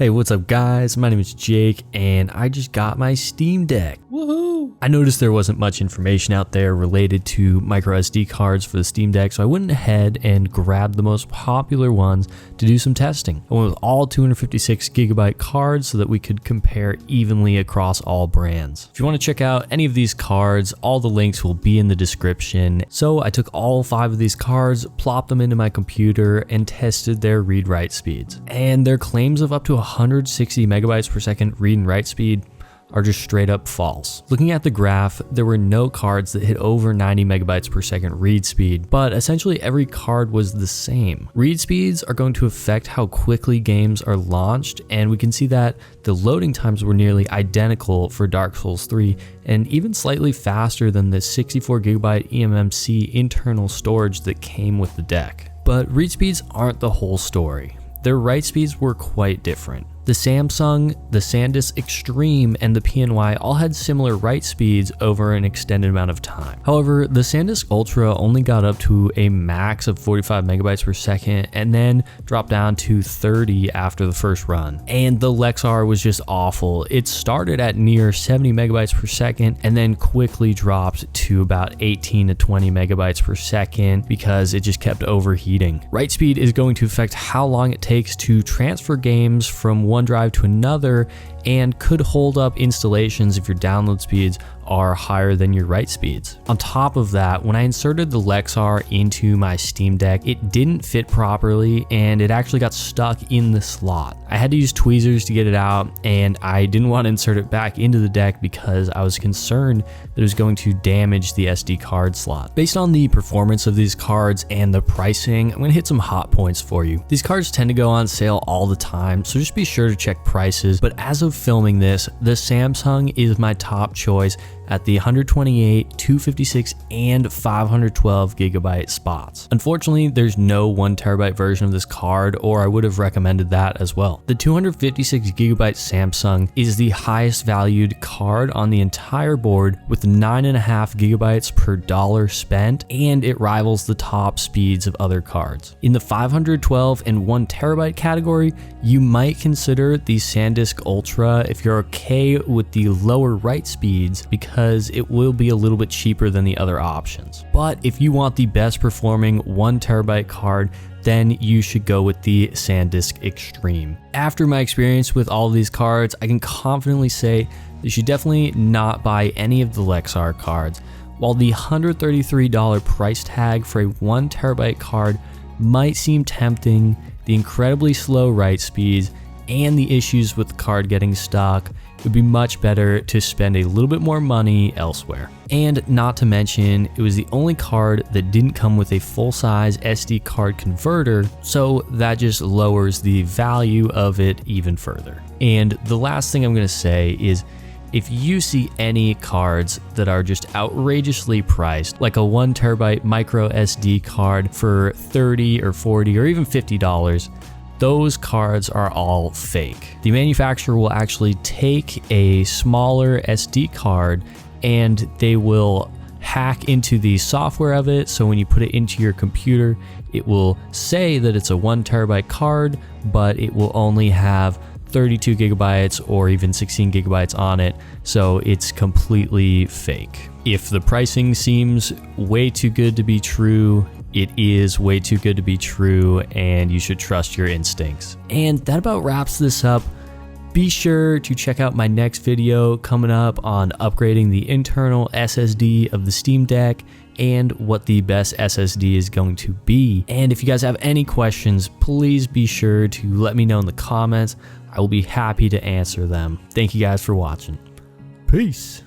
Hey, what's up guys? My name is Jake and I just got my Steam Deck. Woohoo! I noticed there wasn't much information out there related to microSD cards for the Steam Deck, so I went ahead and grabbed the most popular ones to do some testing. I went with all 256GB cards so that we could compare evenly across all brands. If you want to check out any of these cards, all the links will be in the description. So I took all 5 of these cards, plopped them into my computer, and tested their read-write speeds. And their claims of up to 160 megabytes per second read and write speed are just straight up false. Looking at the graph, there were no cards that hit over 90 megabytes per second read speed, but essentially every card was the same. Read speeds are going to affect how quickly games are launched, and we can see that the loading times were nearly identical for Dark Souls 3 and even slightly faster than the 64GB emmc internal storage that came with the deck. But read speeds aren't the whole story. Their write speeds were quite different. The Samsung, the Sandisk Extreme, and the PNY all had similar write speeds over an extended amount of time. However, the Sandisk Ultra only got up to a max of 45 megabytes per second and then dropped down to 30 after the first run. And the Lexar was just awful. It started at near 70 megabytes per second and then quickly dropped to about 18 to 20 megabytes per second because it just kept overheating. Write speed is going to affect how long it takes to transfer games from one drive to another and could hold up installations if your download speeds are higher than your write speeds. On top of that, when I inserted the Lexar into my Steam Deck, it didn't fit properly and it actually got stuck in the slot. I had to use tweezers to get it out, and I didn't want to insert it back into the deck because I was concerned that it was going to damage the SD card slot. Based on the performance of these cards and the pricing, I'm going to hit some hot points for you. These cards tend to go on sale all the time, so just be sure to check prices, but as of filming this, the Samsung is my top choice at the 128, 256, and 512 gigabyte spots. Unfortunately, there's no 1TB version of this card, or I would have recommended that as well. The 256 gigabyte Samsung is the highest valued card on the entire board with 9.5 gigabytes per dollar spent, and it rivals the top speeds of other cards. In the 512 and 1TB category, you might consider the Sandisk Ultra if you're okay with the lower write speeds, because it will be a little bit cheaper than the other options. But if you want the best performing 1TB card, then you should go with the Sandisk Extreme. After my experience with all of these cards, I can confidently say you should definitely not buy any of the Lexar cards. While the $133 price tag for a 1TB card might seem tempting, the incredibly slow write speeds and the issues with the card getting stuck, it would be much better to spend a little bit more money elsewhere. And not to mention, it was the only card that didn't come with a full-size SD card converter, so that just lowers the value of it even further. And the last thing I'm going to say is, if you see any cards that are just outrageously priced, like a 1TB microSD card for $30 or $40 or even $50, those cards are all fake. The manufacturer will actually take a smaller SD card and they will hack into the software of it, so when you put it into your computer, it will say that it's a 1TB card, but it will only have 32 gigabytes or even 16 gigabytes on it, so it's completely fake. If the pricing seems way too good to be true, it is way too good to be true, and you should trust your instincts. And that about wraps this up. Be sure to check out my next video coming up on upgrading the internal SSD of the Steam Deck and what the best SSD is going to be. And if you guys have any questions, please be sure to let me know in the comments. I will be happy to answer them. Thank you guys for watching. Peace.